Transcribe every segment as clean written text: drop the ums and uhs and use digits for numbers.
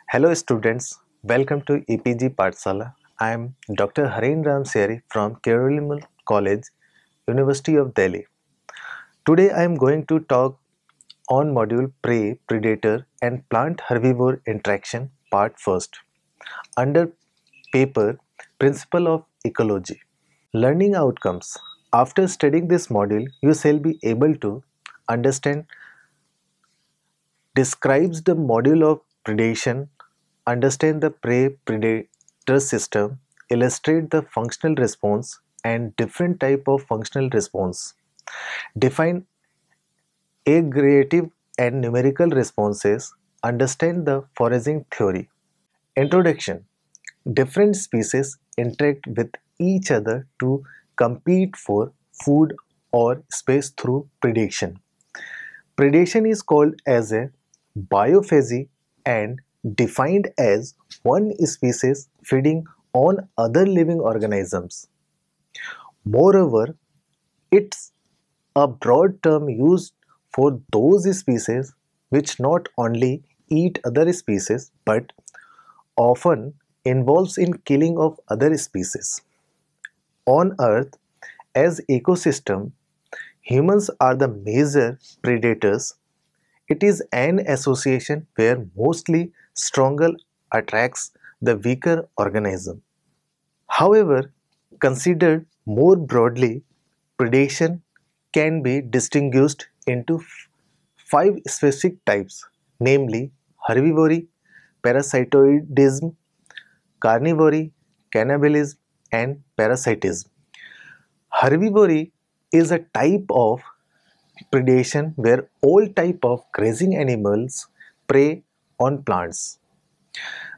Hello students, welcome to EPG Pathsala. I am Dr. Haren Ram Seri from Kerala College, University of Delhi. Today I am going to talk on module prey, predator and plant herbivore interaction part first under paper Principle of Ecology. Learning outcomes. After studying this module, you shall be able to understand describes the module of predation, understand the prey-predator system, illustrate the functional response and different type of functional response, define agregative and numerical responses, understand the foraging theory. Introduction. Different species interact with each other to compete for food or space through predation. Predation is called as a biophagy and defined as one species feeding on other living organisms. Moreover, it's a broad term used for those species which not only eat other species but often involves in killing of other species. On Earth, as ecosystem, humans are the major predators. It is an association where mostly stronger attracts the weaker organism. However, considered more broadly, predation can be distinguished into five specific types, namely herbivory, parasitoidism, carnivory, cannibalism, and parasitism. Herbivory is a type of predation where all type of grazing animals prey on plants.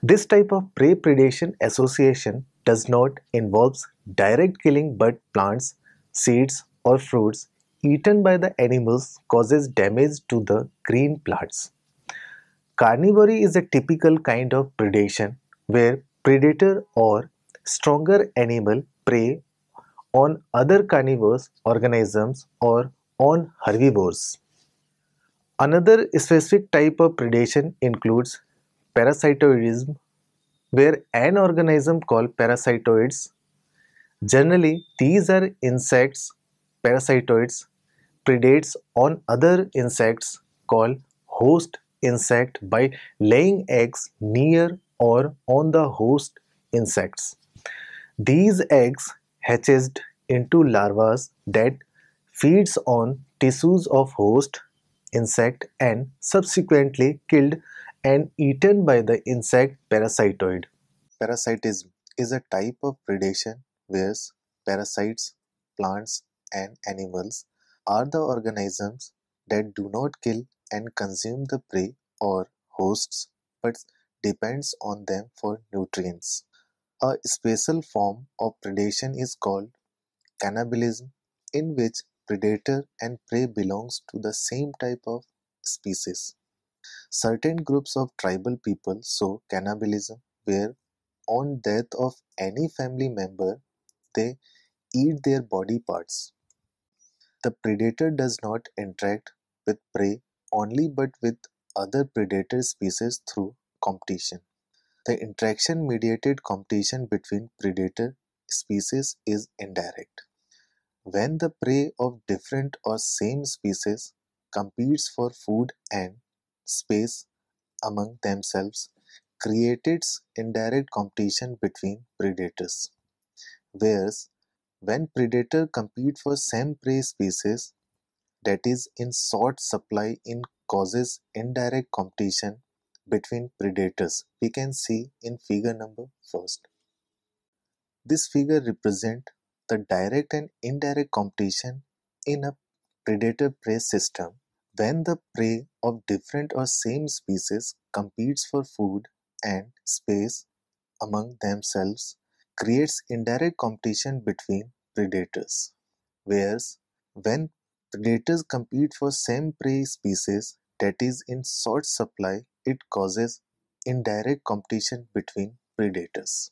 This type of prey predation association does not involve direct killing, but plants, seeds or fruits eaten by the animals causes damage to the green plants. Carnivory is a typical kind of predation where predator or stronger animal prey on other carnivorous organisms or on herbivores. Another specific type of predation includes parasitoidism, where an organism called parasitoids, generally these are insects, parasitoids, predates on other insects called host insect by laying eggs near or on the host insects. These eggs hatches into larvae that feeds on tissues of host insect and subsequently killed and eaten by the insect parasitoid. Parasitism is a type of predation where parasites, plants and animals are the organisms that do not kill and consume the prey or hosts but depends on them for nutrients. A special form of predation is called cannibalism, in which predator and prey belongs to the same type of species. Certain groups of tribal people show cannibalism where on death of any family member they eat their body parts. The predator does not interact with prey only but with other predator species through competition. The interaction-mediated competition between predator species is indirect. When the prey of different or same species competes for food and space among themselves, creates indirect competition between predators. Whereas when predators compete for same prey species that is in short supply in causes indirect competition between predators. We can see in figure number first. This figure represents the direct and indirect competition in a predator-prey system. When the prey of different or same species competes for food and space among themselves, creates indirect competition between predators. Whereas when predators compete for same prey species that is in short supply, it causes indirect competition between predators.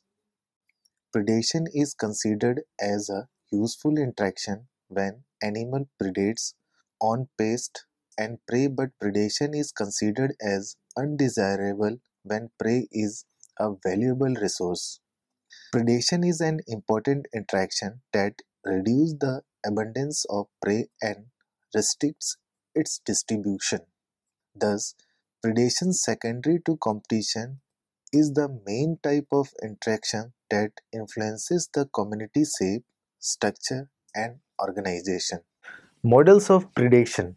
Predation is considered as a useful interaction when animal predates on pest and prey, but predation is considered as undesirable when prey is a valuable resource. Predation is an important interaction that reduces the abundance of prey and restricts its distribution. Thus, predation secondary to competition is the main type of interaction that influences the community shape, structure, and organization. Models of predation.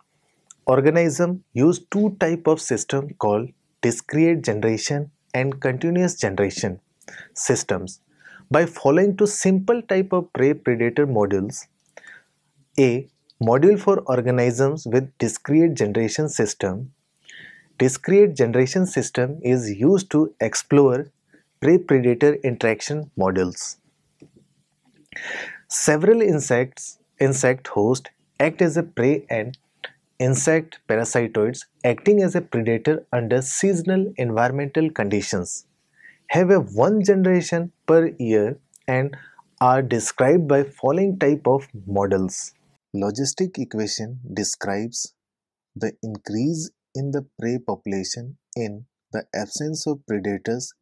Organisms use two types of system called discrete generation and continuous generation systems. By following two simple type of prey-predator models, A. Module for organisms with discrete generation system. Discrete generation system is used to explore prey-predator interaction models. Several insect hosts act as a prey and insect parasitoids acting as a predator under seasonal environmental conditions have a one generation per year and are described by following type of models. Logistic equation describes the increase in the prey population in the absence of predators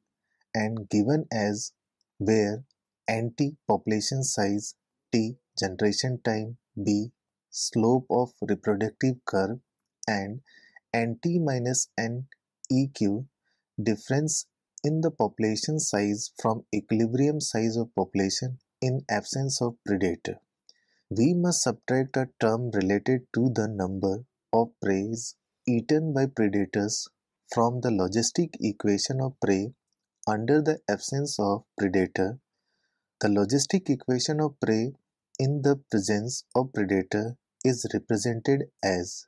and given as where anti population size T generation time B slope of reproductive curve and anti minus n EQ difference in the population size from equilibrium size of population in absence of predator. We must subtract a term related to the number of prey eaten by predators from the logistic equation of prey under the absence of predator. The logistic equation of prey in the presence of predator is represented as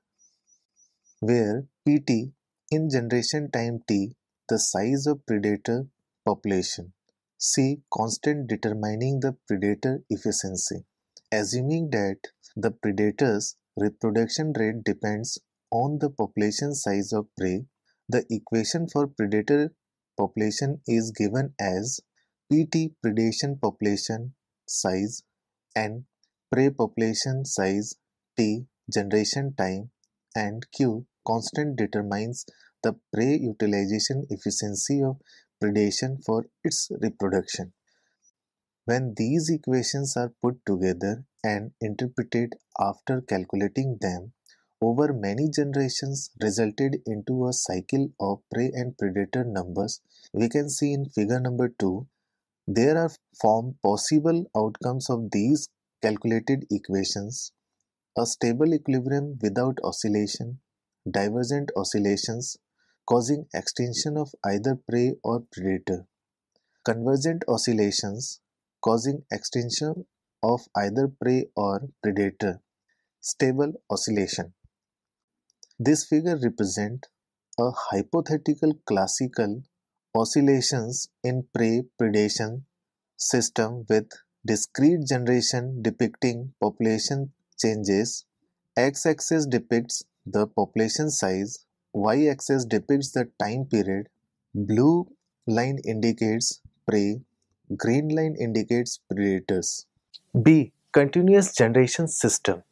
where Pt in generation time t the size of predator population. C. Constant determining the predator efficiency. Assuming that the predator's reproduction rate depends on the population size of prey, the equation for predator population is given as Pt predation population size and prey population size T generation time and Q constant determines the prey utilization efficiency of predation for its reproduction. When these equations are put together and interpreted after calculating them over many generations resulted into a cycle of prey and predator numbers, we can see in figure number 2, there are formed possible outcomes of these calculated equations: a stable equilibrium without oscillation, divergent oscillations causing extinction of either prey or predator, convergent oscillations causing extinction of either prey or predator, stable oscillation. This figure represents a hypothetical classical oscillations in prey predation system with discrete generation depicting population changes. X-axis depicts the population size, y-axis depicts the time period, blue line indicates prey, green line indicates predators. B. Continuous generation system.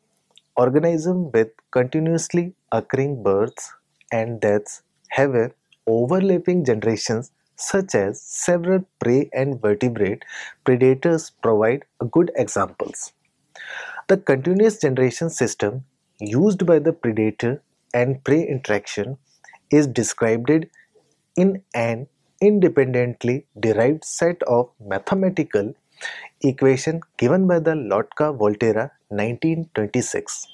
Organisms with continuously occurring births and deaths have a overlapping generations such as several prey and vertebrate predators provide good examples. The continuous generation system used by the predator and prey interaction is described in an independently derived set of mathematical equations given by the Lotka-Volterra 1926.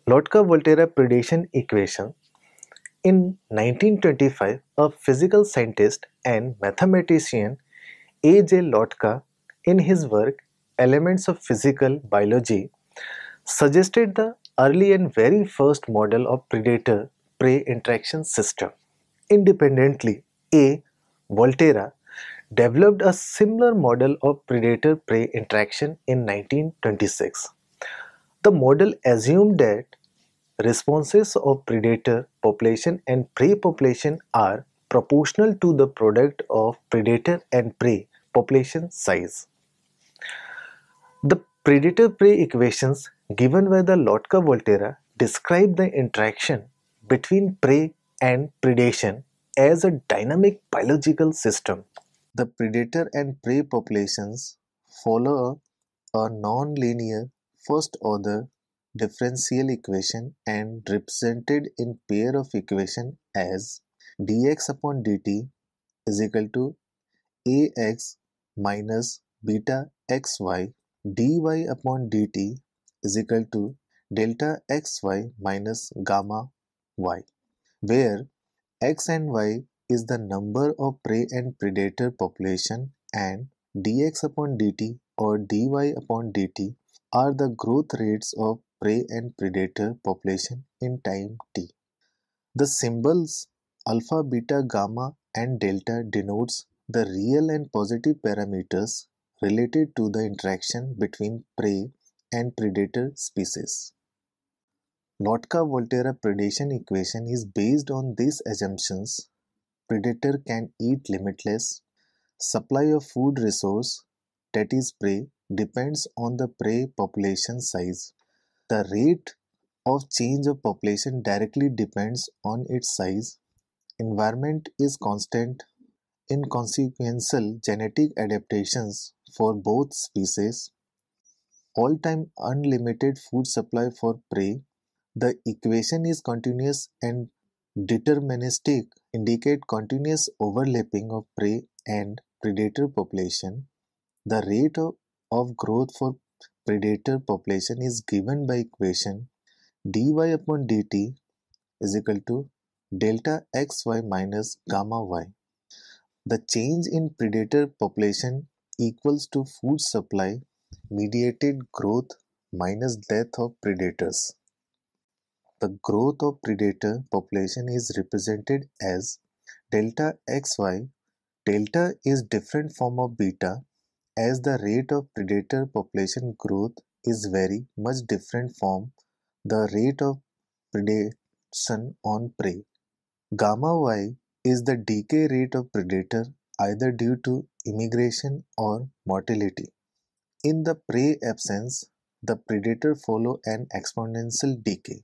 Lotka-Volterra predation equation. In 1925, a physical scientist and mathematician A. J. Lotka, in his work Elements of Physical Biology, suggested the early and very first model of predator-prey interaction system. Independently, A. Volterra developed a similar model of predator-prey interaction in 1926. The model assumed that responses of predator population and prey population are proportional to the product of predator and prey population size. The predator-prey equations given by the Lotka-Volterra describe the interaction between prey and predation as a dynamic biological system. The predator and prey populations follow a non-linear first-order differential equation and represented in pair of equation as dx upon dt is equal to ax minus beta xy, dy upon dt is equal to delta xy minus gamma y, where x and y is the number of prey and predator population and dx upon dt or dy upon dt are the growth rates of prey and predator population in time t. The symbols alpha, beta, gamma and delta denotes the real and positive parameters related to the interaction between prey and predator species. Lotka-Volterra predation equation is based on these assumptions. Predator can eat limitless. Supply of food resource, that is prey, depends on the prey population size. The rate of change of population directly depends on its size. Environment is constant. Inconsequential genetic adaptations for both species. All-time unlimited food supply for prey. The equation is continuous and deterministic, indicate continuous overlapping of prey and predator population. The rate of growth for predator population is given by equation dy upon dt is equal to delta xy minus gamma y. The change in predator population equals to food supply mediated growth minus death of predators. The growth of predator population is represented as delta xy. Delta is different form of beta as the rate of predator population growth is very much different from the rate of predation on prey. Gamma y is the decay rate of predator either due to immigration or mortality. In the prey absence, the predator follow an exponential decay.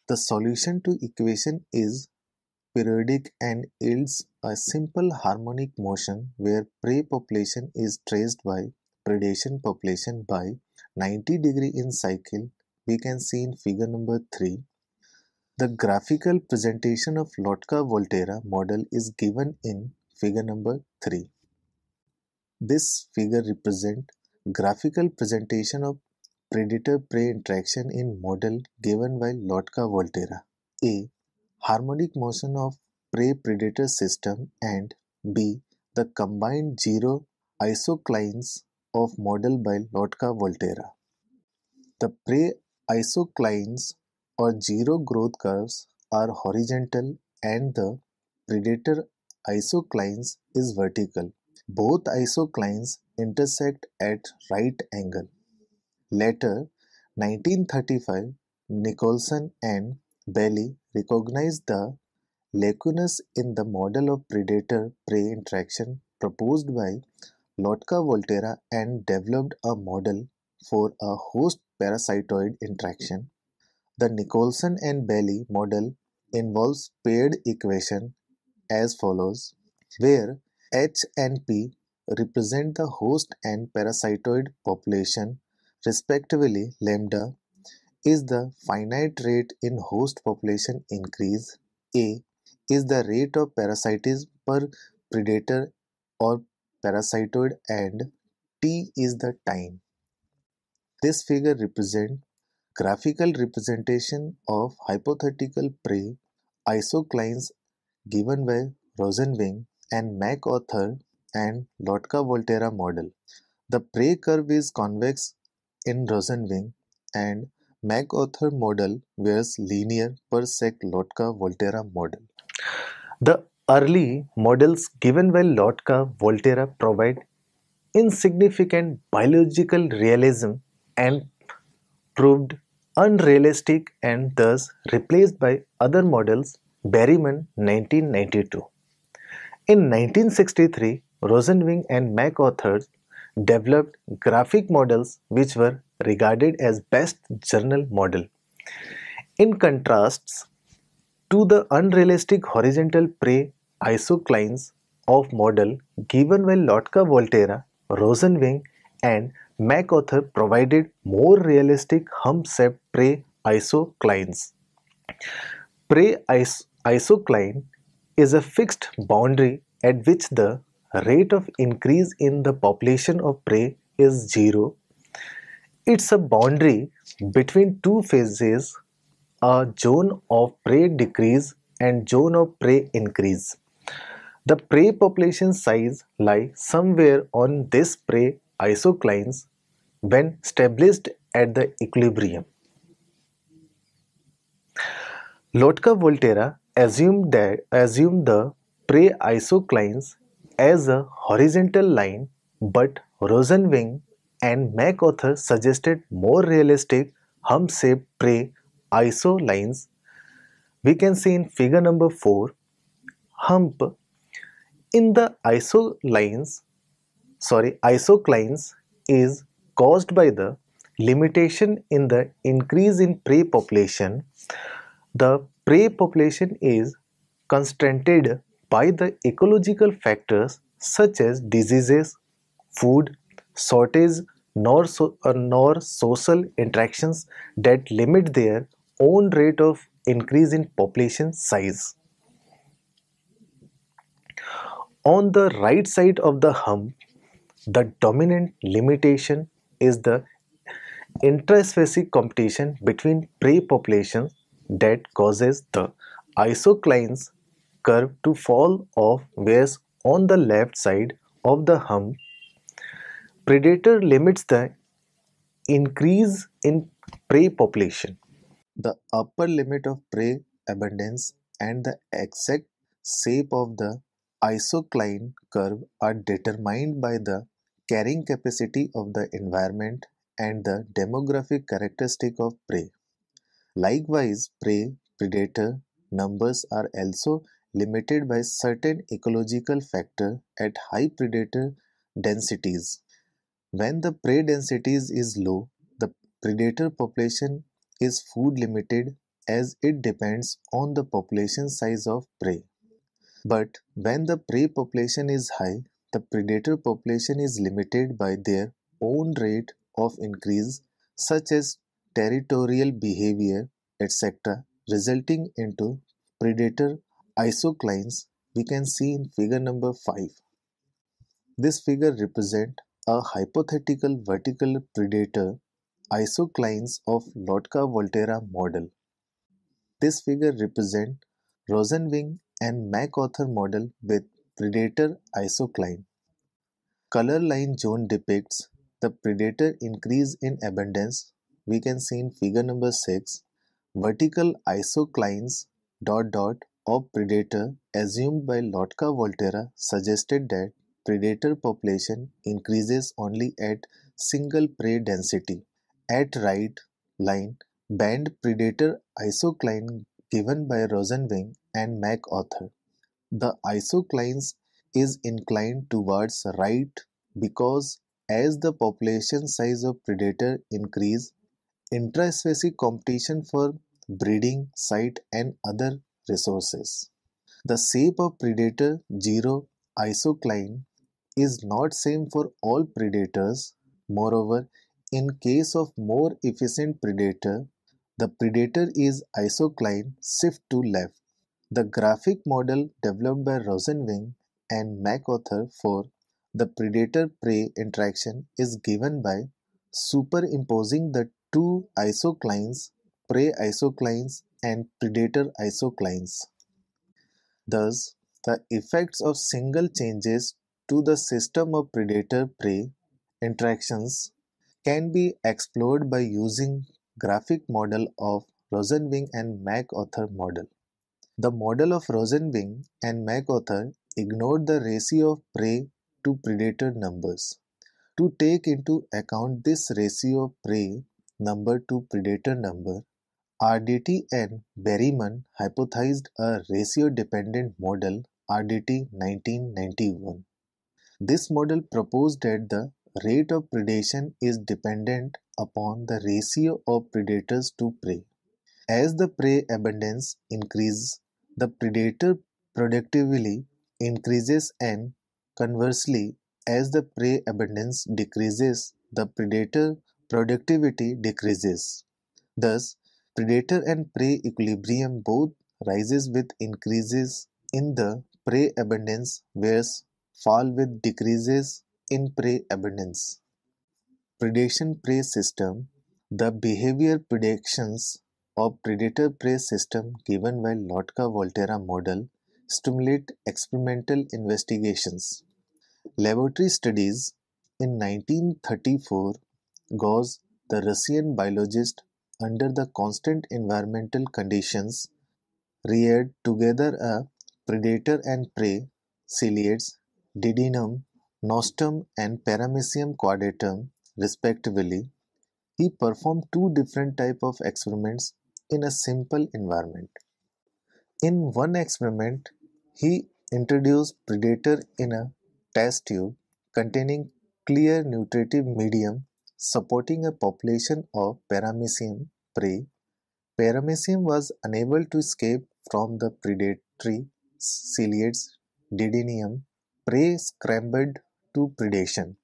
The solution to equation is periodic and yields a simple harmonic motion where prey population is traced by predation population by 90° in cycle. We can see in figure number 3. The graphical presentation of Lotka-Volterra model is given in figure number 3. This figure represents graphical presentation of predator-prey interaction in model given by Lotka-Volterra. A. Harmonic motion of prey-predator system and B. The combined zero isoclines of model by Lotka-Volterra. The prey isoclines or zero growth curves are horizontal and the predator isoclines is vertical. Both isoclines intersect at right angle. Later, 1935, Nicholson and Bailey recognized the lacunas in the model of predator-prey interaction proposed by Lotka-Volterra and developed a model for a host-parasitoid interaction. The Nicholson and Bailey model involves paired equation as follows, where H and P represent the host and parasitoid population respectively. Lambda is the finite rate in host population increase. A is the rate of parasitism per predator or parasitoid and T is the time. This figure represents graphical representation of hypothetical prey isoclines given by Rosenwing and MacArthur and Lotka-Volterra model. The prey curve is convex in Rosenwing and MacArthur model was linear per sec Lotka-Volterra model. The early models given by Lotka-Volterra provide insignificant biological realism and proved unrealistic and thus replaced by other models. Berryman 1992. In 1963, Rosenwing and MacArthur developed graphic models which were regarded as best journal model. In contrast to the unrealistic horizontal prey isoclines of model given by Lotka-Volterra, Rosenwing and MacArthur provided more realistic hump-shaped prey isoclines. Prey isocline is a fixed boundary at which the rate of increase in the population of prey is zero. It's a boundary between two phases, a zone of prey decrease and zone of prey increase. The prey population size lies somewhere on this prey isoclines when established at the equilibrium. Lotka-Volterra assumed the prey isoclines as a horizontal line, but Rosenwing and MacArthur suggested more realistic hump-shaped prey isolines. We can see in figure number 4, hump in the isoclines is caused by the limitation in the increase in prey population. The prey population is constrained by the ecological factors such as diseases, food, shortage, nor social interactions that limit their own rate of increase in population size. On the right side of the hump, the dominant limitation is the intraspecies competition between prey populations that causes the isoclines curve to fall off, whereas on the left side of the hump, predator limits the increase in prey population. The upper limit of prey abundance and the exact shape of the isocline curve are determined by the carrying capacity of the environment and the demographic characteristic of prey. Likewise, prey predator numbers are also limited by certain ecological factors at high predator densities. When the prey densities is low, the predator population is food limited as it depends on the population size of prey. But when the prey population is high, the predator population is limited by their own rate of increase, such as territorial behavior, etc., resulting into predator isoclines. We can see in figure number 5. This figure represents a hypothetical vertical predator isoclines of Lotka-Volterra model. This figure represents Rosenwing and MacArthur model with predator isocline. Color line zone depicts the predator increase in abundance. We can see in figure number 6. Vertical isoclines of predator assumed by Lotka-Volterra suggested that predator population increases only at single prey density. At right line band predator isocline given by Rosenwing and MacArthur. The isoclines is inclined towards right because as the population size of predator increase, intraspecies competition for breeding site and other resources. The shape of predator zero isocline is not same for all predators. Moreover, in case of more efficient predator, the predator is isocline shift to left. The graphic model developed by Rosenwing and MacArthur for the predator-prey interaction is given by superimposing the two isoclines, prey isoclines and predator isoclines. Thus, the effects of single changes to the system of predator-prey interactions can be explored by using graphic model of Rosenwing and MacArthur model. The model of Rosenwing and MacArthur ignored the ratio of prey to predator numbers. To take into account this ratio of prey number to predator number, RDT and Berryman hypothesized a ratio-dependent model RDT 1991. This model proposed that the rate of predation is dependent upon the ratio of predators to prey. As the prey abundance increases, the predator productively increases and conversely, as the prey abundance decreases, the predator productivity decreases. Thus, predator and prey equilibrium both rises with increases in the prey abundance whereas fall with decreases in prey abundance. Predation-prey system. The behavior predictions of predator-prey system given by Lotka-Volterra model stimulate experimental investigations. Laboratory studies in 1934 Gauss, the Russian biologist, under the constant environmental conditions, reared together a predator and prey, ciliates, Didinum, nostrum and Paramecium quadratum, respectively. He performed two different types of experiments in a simple environment. In one experiment, he introduced predator in a test tube containing clear nutritive medium supporting a population of Paramecium prey. Paramecium was unable to escape from the predatory ciliates Didinium. Prey scrambled to predation.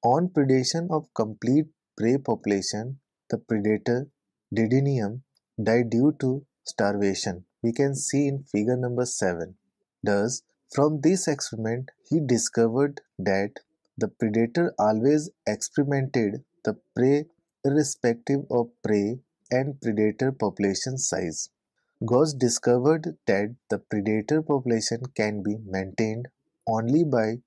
On predation of complete prey population, the predator Didinium died due to starvation. We can see in figure number 7. Thus, from this experiment, he discovered that the predator always experimented the prey irrespective of prey and predator population size. Gauss discovered that the predator population can be maintained only by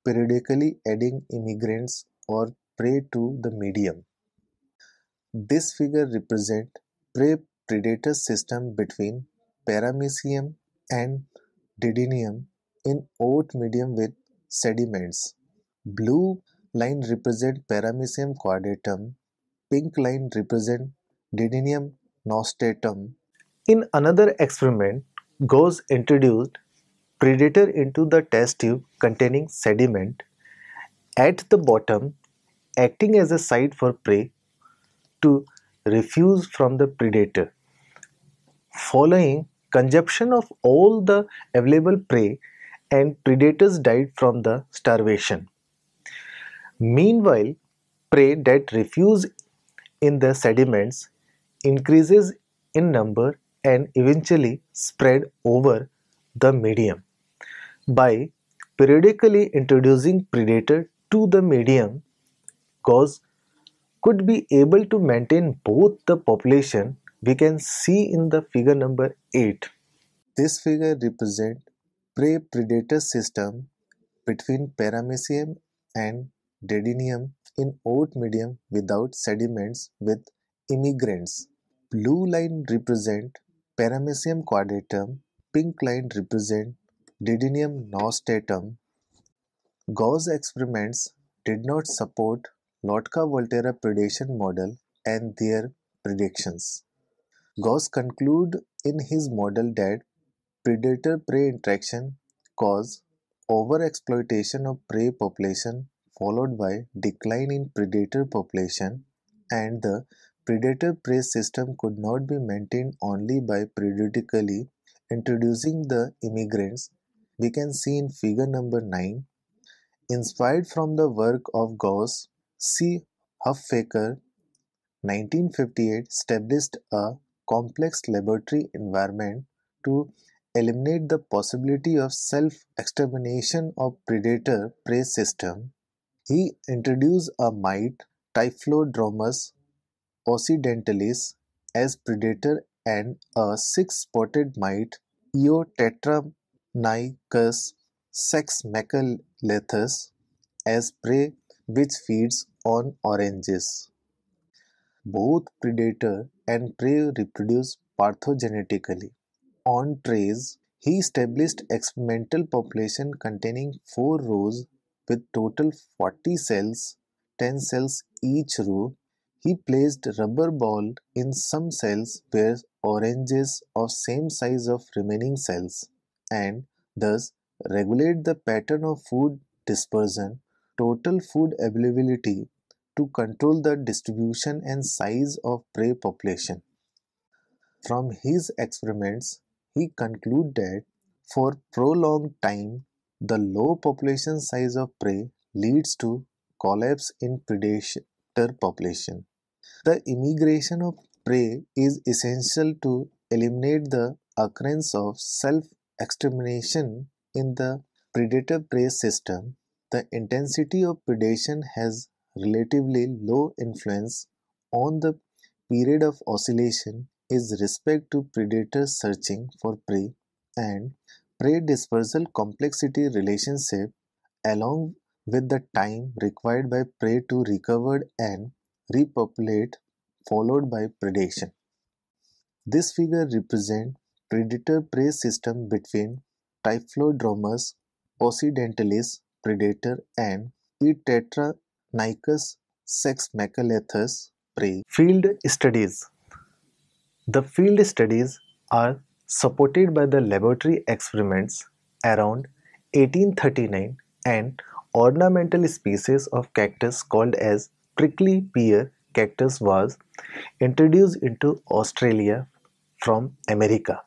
periodically adding immigrants or prey to the medium. This figure represents prey-predator system between Paramecium and Didinium in oat medium with sediments. Blue line represents Paramecium quadratum, pink line represents Didinium nostatum. In another experiment, Gauss introduced predator into the test tube containing sediment at the bottom, acting as a site for prey to refuse from the predator. Following consumption of all the available prey and predators died from the starvation. Meanwhile, prey that refuse in the sediments increases in number and eventually spread over the medium. By periodically introducing predator to the medium, Gauss could be able to maintain both the population we can see in the figure number 8. This figure represents prey-predator system between Paramecium and Didinium in oat medium without sediments with immigrants. Blue line represent Paramecium quadratum, pink line represent Didinium nostatum. Gauss experiments did not support Lotka-Volterra predation model and their predictions. Gauss concluded in his model that predator-prey interaction cause overexploitation of prey population followed by decline in predator population, and the predator-prey system could not be maintained only by periodically introducing the immigrants. We can see in figure number 9. Inspired from the work of Gauss, C. Huffaker 1958 established a complex laboratory environment to eliminate the possibility of self-extermination of predator-prey system. He introduced a mite, Typhlodromus occidentalis, as predator and a six-spotted mite, Eotetranychus sexmaculathus, as prey which feeds on oranges. Both predator and prey reproduce parthenogenetically. On trays, he established experimental population containing 4 rows with total 40 cells, 10 cells each row. He placed rubber ball in some cells where oranges of same size of remaining cells and thus regulate the pattern of food dispersion, total food availability to control the distribution and size of prey population. From his experiments, he concluded that For prolonged time, the low population size of prey leads to collapse in predator population. The immigration of prey is essential to eliminate the occurrence of self-extermination in the predator-prey system. The intensity of predation has relatively low influence on the period of oscillation is respect to predator searching for prey and prey dispersal complexity relationship along with the time required by prey to recover and repopulate followed by predation. This figure represents predator-prey system between Typhlodromus occidentalis predator and Tetranychus sexmaculathus prey. Field studies. The field studies are supported by the laboratory experiments around 1839 and ornamental species of cactus called as prickly pear cactus was introduced into Australia from America.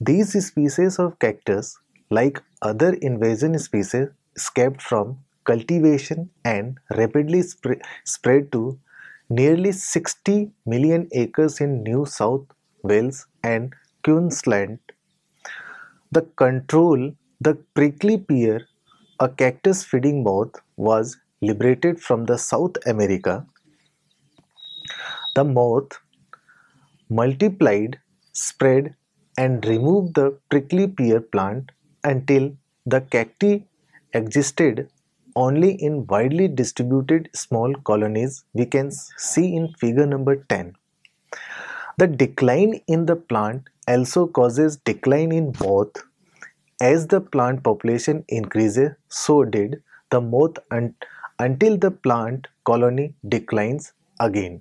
These species of cactus, like other invasion species, escaped from cultivation and rapidly spread to nearly 60 million acres in New South Wales and Queensland. The control, the prickly pear, a cactus feeding moth, was liberated from the South America. The moth multiplied, spread, and removed the prickly pear plant until the cacti existed only in widely distributed small colonies we can see in figure number 10. The decline in the plant also causes decline in moth. As the plant population increases, so did the moth until the plant colony declines again.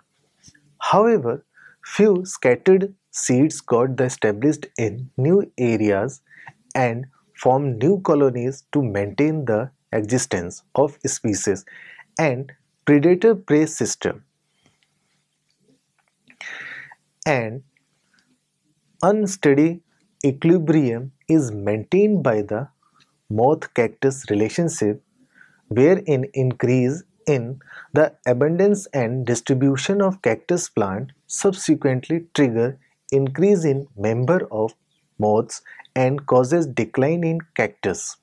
However, few scattered seeds got established in new areas and formed new colonies to maintain the existence of species and predator-prey system. And unsteady equilibrium is maintained by the moth-cactus relationship wherein increase in the abundance and distribution of cactus plant subsequently trigger increase in number of moths and causes decline in cactus.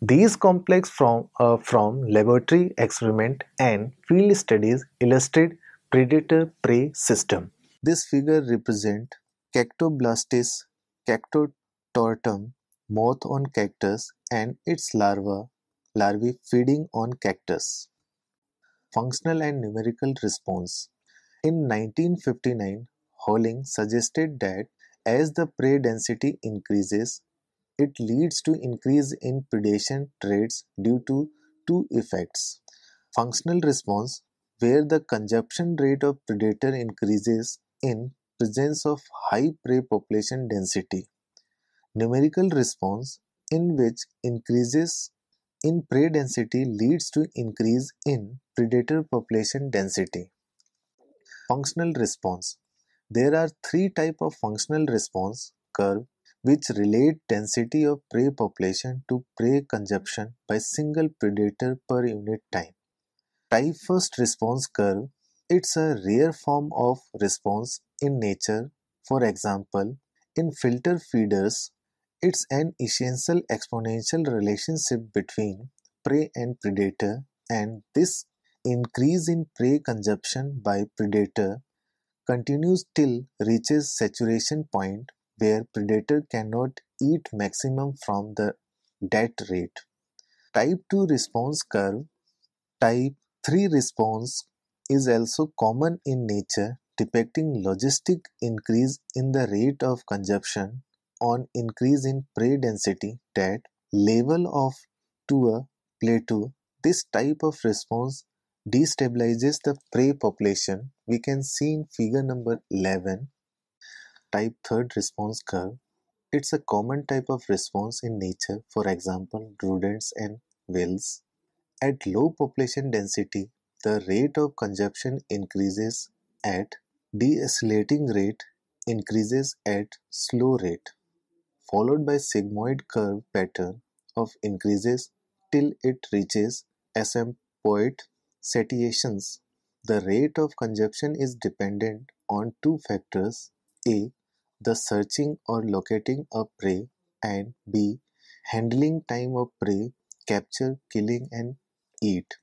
These complex from laboratory experiment and field studies illustrate predator-prey system. This figure represents Cactoblastis cactotortum moth on cactus and its larvae feeding on cactus. Functional and numerical response. In 1959, Holling suggested that as the prey density increases, it leads to increase in predation traits due to two effects. Functional response, where the consumption rate of predator increases in presence of high prey population density. Numerical response, in which increases in prey density leads to increase in predator population density. Functional response. There are three types of functional response curve which relate density of prey population to prey consumption by single predator per unit time. Type first response curve. It's a rare form of response in nature. For example, in filter feeders, it's an essential exponential relationship between prey and predator, and this increase in prey consumption by predator continues till reaches saturation point where predator cannot eat maximum from that rate. Type 2 response curve. Type 3 response is also common in nature, depicting logistic increase in the rate of consumption on increase in prey density that level off to a plateau. This type of response destabilizes the prey population. We can see in figure number 11. Type third response curve. It's a common type of response in nature, for example, rodents and whales. At low population density, the rate of consumption increases at decelerating rate increases at slow rate. followed by sigmoid curve pattern of increases till it reaches asymptote satiations. The rate of consumption is dependent on two factors: A. The searching or locating a prey, and B. Handling time of prey, capture, killing, and eat.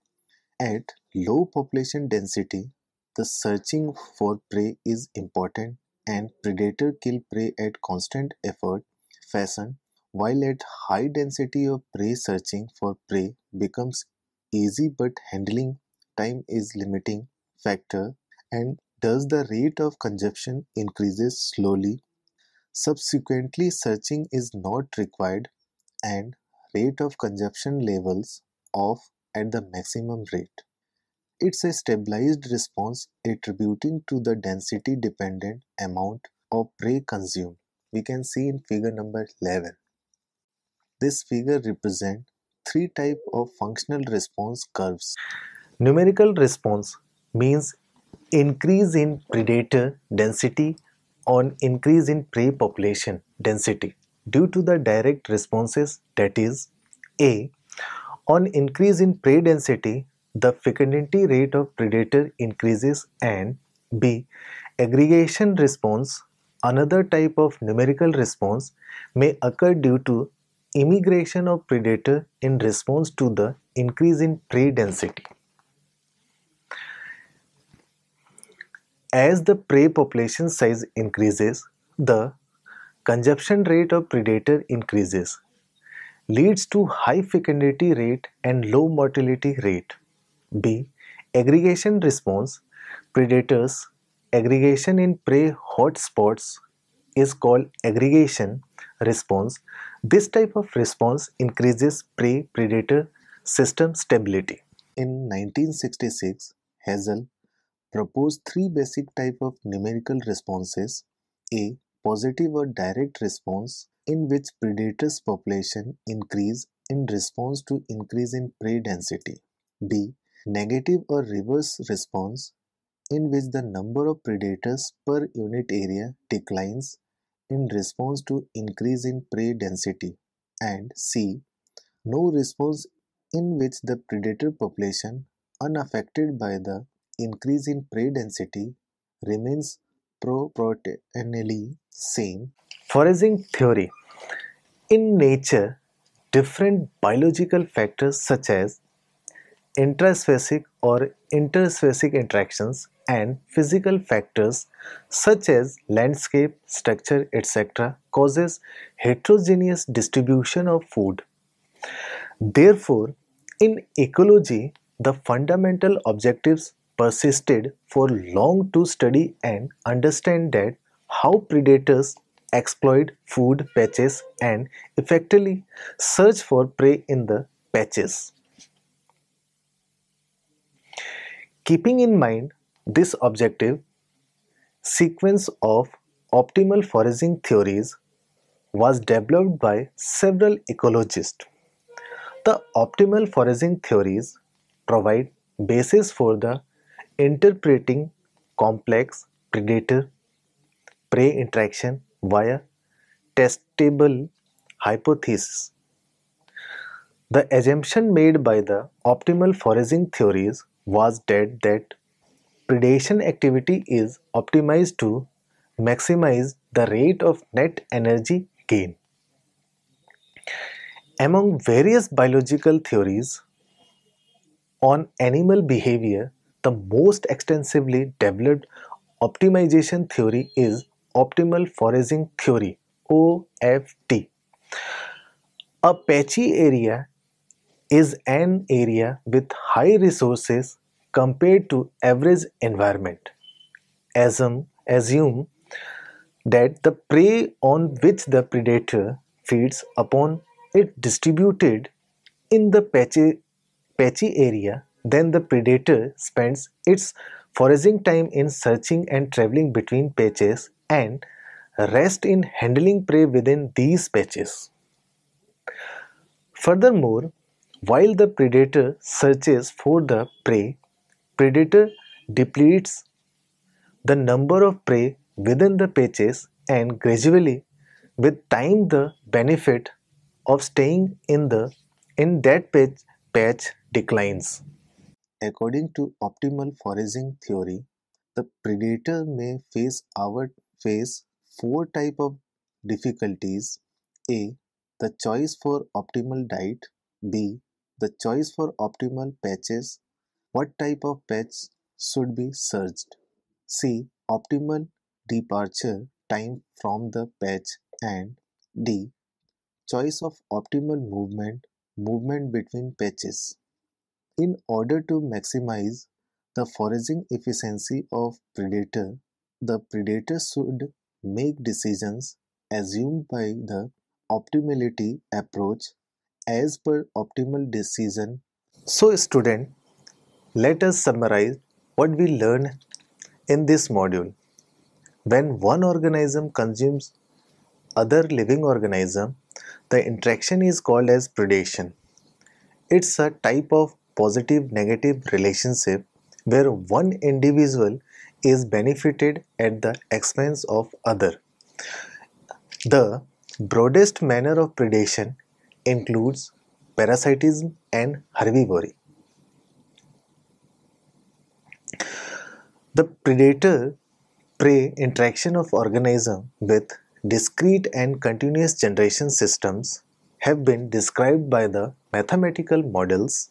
At low population density, the searching for prey is important and predator kill prey at constant effort fashion, while at high density of prey searching for prey becomes easy but handling time is limiting factor, and thus the rate of consumption increases slowly. Subsequently searching is not required and rate of consumption levels off at the maximum rate. It's a stabilized response attributing to the density dependent amount of prey consumed. We can see in figure number 11. This figure represents three types of functional response curves. Numerical response means increase in predator density on increase in prey population density due to the direct responses, that is A. On increase in prey density, the fecundity rate of predator increases, and B. Aggregation response, another type of numerical response, may occur due to immigration of predator in response to the increase in prey density. As the prey population size increases, the consumption rate of predator increases, leads to high fecundity rate and low mortality rate. B. Aggregation response. Predators aggregation in prey hotspots is called aggregation response. This type of response increases prey predator system stability. In 1966, Hazel proposed three basic types of numerical responses: A. Positive or direct response, in which predators population increase in response to increase in prey density. B. Negative or reverse response, in which the number of predators per unit area declines in response to increase in prey density. And C. No response, in which the predator population, unaffected by the increase in prey density, remains proportionally same. Foraging theory. In nature, different biological factors such as intraspecific or interspecific interactions and physical factors such as landscape, structure, etc. causes heterogeneous distribution of food. Therefore, in ecology, the fundamental objectives persisted for long to study and understand that how predators exploit food patches and effectively search for prey in the patches. Keeping in mind this objective, sequence of optimal foraging theories was developed by several ecologists. The optimal foraging theories provide basis for the interpreting complex predator-prey interaction via testable hypotheses. The assumption made by the optimal foraging theories was that predation activity is optimized to maximize the rate of net energy gain. Among various biological theories on animal behavior, the most extensively developed optimization theory is optimal foraging theory (OFT). A patchy area is an area with high resources compared to average environment. Assume that the prey on which the predator feeds upon is distributed in the patchy area, then the predator spends its foraging time in searching and traveling between patches and rest in handling prey within these patches. Furthermore, while the predator searches for the prey, predator depletes the number of prey within the patches and gradually With time, the benefit of staying in that patch declines. According to optimal foraging theory, the predator may face four type of difficulties. A. The choice for optimal diet. B. The choice for optimal patches. What type of patch should be searched? C. Optimal departure time from the patch. And D. Choice of optimal movement between patches. In order to maximize the foraging efficiency of predator, the predator should make decisions assumed by the optimality approach as per optimal decision. So student, let us summarize what we learned in this module. When one organism consumes other living organism, the interaction is called as predation. It's a type of positive-negative relationship where one individual is benefited at the expense of other. The broadest manner of predation includes parasitism and herbivory. The predator-prey interaction of organisms with discrete and continuous generation systems have been described by the mathematical models.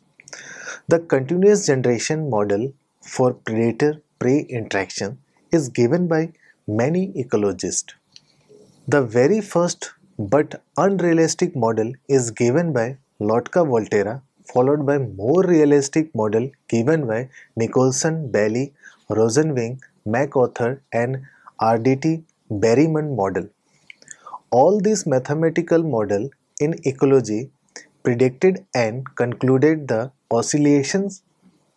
The continuous generation model for predator-prey interaction is given by many ecologists. The very first but unrealistic model is given by Lotka-Volterra, followed by more realistic model given by Nicholson, Bailey, Rosenwing, MacArthur and RDT Berryman model. All these mathematical model in ecology predicted and concluded the oscillations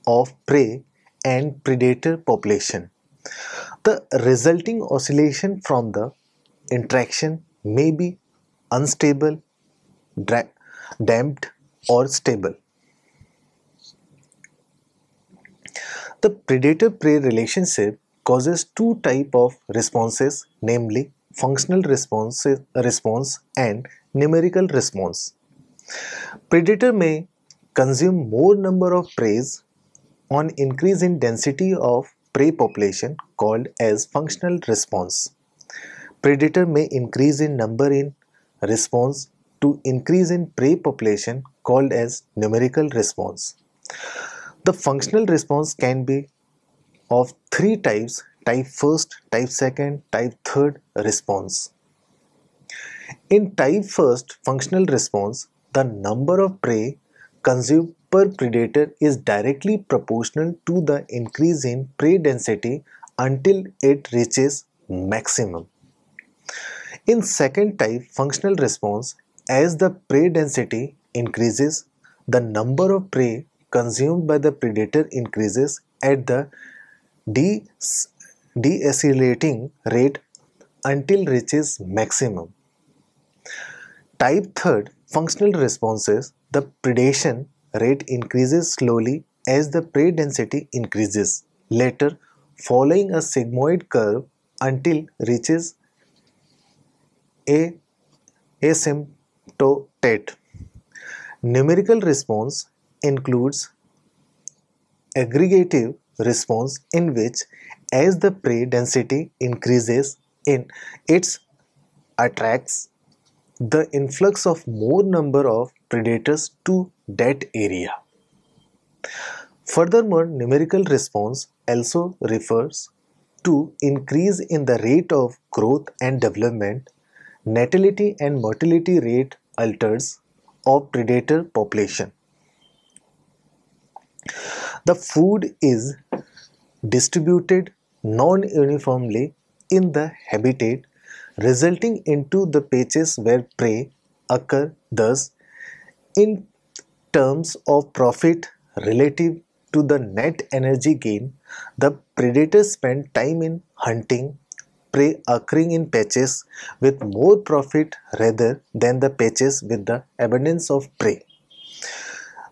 of prey and predator population. The resulting oscillation from the interaction may be unstable, damped or stable. The predator-prey relationship causes two types of responses, namely functional response and numerical response. Predator may consume more number of prey on increase in density of prey population called as functional response. Predator may increase in number in response to increase in prey population called as numerical response. The functional response can be of three types: type first, type second, type third response. In type first functional response, the number of prey consumed per predator is directly proportional to the increase in prey density until it reaches maximum. In second type functional response, as the prey density increases, the number of prey consumed by the predator increases at the decelerating rate until reaches maximum. Type third functional responses, the predation rate increases slowly as the prey density increases, later following a sigmoid curve until reaches a asymptotate. Numerical response includes aggregative response in which as the prey density increases in its attracts the influx of more number of predators to that area. Furthermore, numerical response also refers to increase in the rate of growth and development, natality and mortality rate alters of predator population. The food is distributed non-uniformly in the habitat, resulting into the patches where prey occur. Thus, in terms of profit relative to the net energy gain, the predators spend time in hunting prey occurring in patches with more profit rather than the patches with the abundance of prey.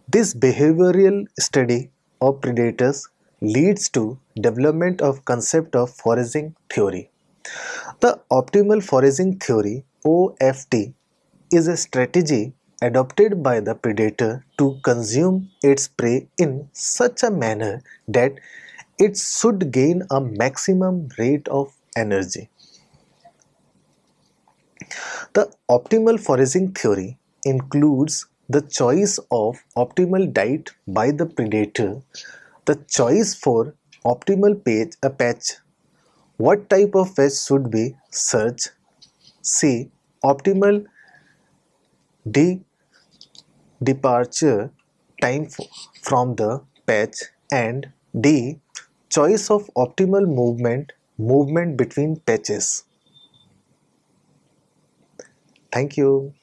This behavioral study of predators leads to development of concept of foraging theory. The optimal foraging theory OFT is a strategy adopted by the predator to consume its prey in such a manner that it should gain a maximum rate of energy. The optimal foraging theory includes the choice of optimal diet by the predator, the choice for optimal patch, what type of patch should be searched, C. Optimal departure time from the patch, and D. Choice of optimal movement between patches. Thank you.